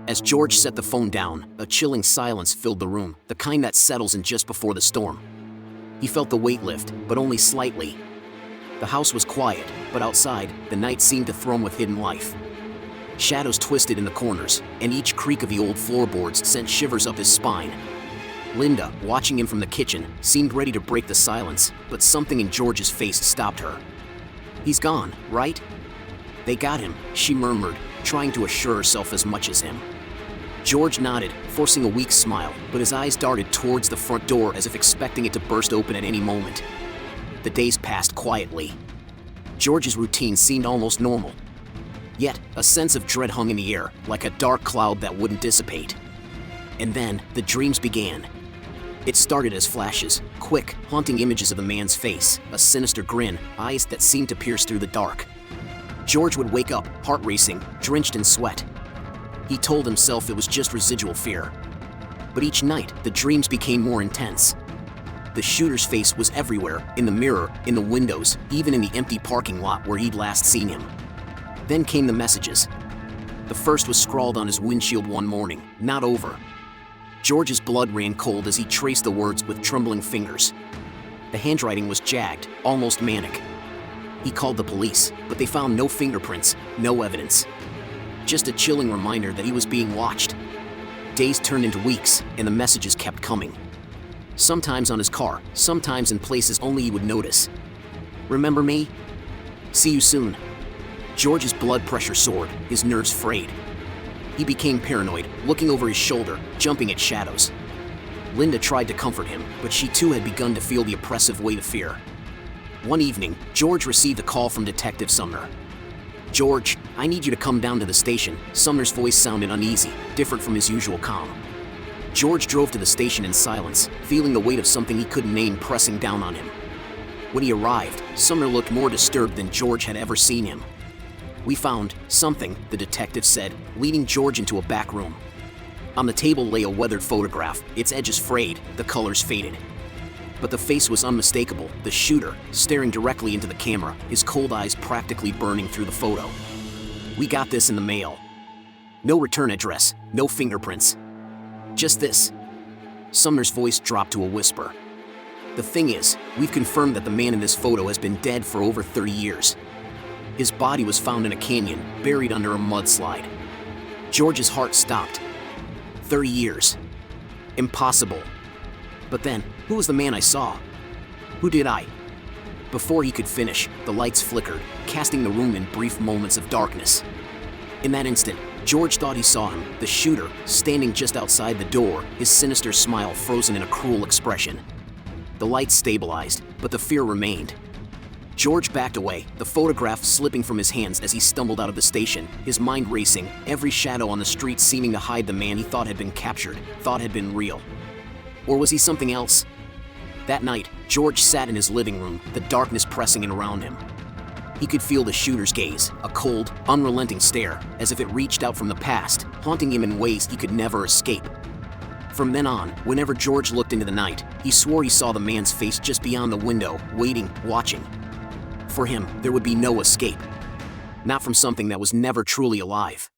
As George set the phone down, a chilling silence filled the room, the kind that settles in just before the storm. He felt the weight lift, but only slightly. The house was quiet, but outside, the night seemed to thrum with hidden life. Shadows twisted in the corners, and each creak of the old floorboards sent shivers up his spine. Linda, watching him from the kitchen, seemed ready to break the silence, but something in George's face stopped her. "He's gone, right?" "They got him," she murmured, trying to assure herself as much as him. George nodded, forcing a weak smile, but his eyes darted towards the front door as if expecting it to burst open at any moment. The days passed quietly. George's routine seemed almost normal. Yet, a sense of dread hung in the air, like a dark cloud that wouldn't dissipate. And then, the dreams began. It started as flashes, quick, haunting images of the man's face, a sinister grin, eyes that seemed to pierce through the dark. George would wake up, heart racing, drenched in sweat. He told himself it was just residual fear. But each night, the dreams became more intense. The shooter's face was everywhere, in the mirror, in the windows, even in the empty parking lot where he'd last seen him. Then came the messages. The first was scrawled on his windshield one morning, "Not over." George's blood ran cold as he traced the words with trembling fingers. The handwriting was jagged, almost manic. He called the police, but they found no fingerprints, no evidence. Just a chilling reminder that he was being watched. Days turned into weeks, and the messages kept coming. Sometimes on his car, sometimes in places only he would notice. "Remember me? See you soon." George's blood pressure soared, his nerves frayed. He became paranoid, looking over his shoulder, jumping at shadows. Linda tried to comfort him, but she too had begun to feel the oppressive weight of fear. One evening, George received a call from Detective Sumner. "George, I need you to come down to the station." Sumner's voice sounded uneasy, different from his usual calm. George drove to the station in silence, feeling the weight of something he couldn't name pressing down on him. When he arrived, Sumner looked more disturbed than George had ever seen him. "We found something," the detective said, leading George into a back room. On the table lay a weathered photograph, its edges frayed, the colors faded. But the face was unmistakable, the shooter, staring directly into the camera, his cold eyes practically burning through the photo. "We got this in the mail. No return address, no fingerprints. Just this." Sumner's voice dropped to a whisper. "The thing is, we've confirmed that the man in this photo has been dead for over 30 years. His body was found in a canyon, buried under a mudslide." George's heart stopped. 30 years. Impossible. But then, who was the man I saw? Who did I? Before he could finish, the lights flickered, casting the room in brief moments of darkness. In that instant, George thought he saw him, the shooter, standing just outside the door, his sinister smile frozen in a cruel expression. The lights stabilized, but the fear remained. George backed away, the photograph slipping from his hands as he stumbled out of the station, his mind racing, every shadow on the street seeming to hide the man he thought had been captured, thought had been real. Or was he something else? That night, George sat in his living room, the darkness pressing in around him. He could feel the shooter's gaze, a cold, unrelenting stare, as if it reached out from the past, haunting him in ways he could never escape. From then on, whenever George looked into the night, he swore he saw the man's face just beyond the window, waiting, watching. For him, there would be no escape. Not from something that was never truly alive.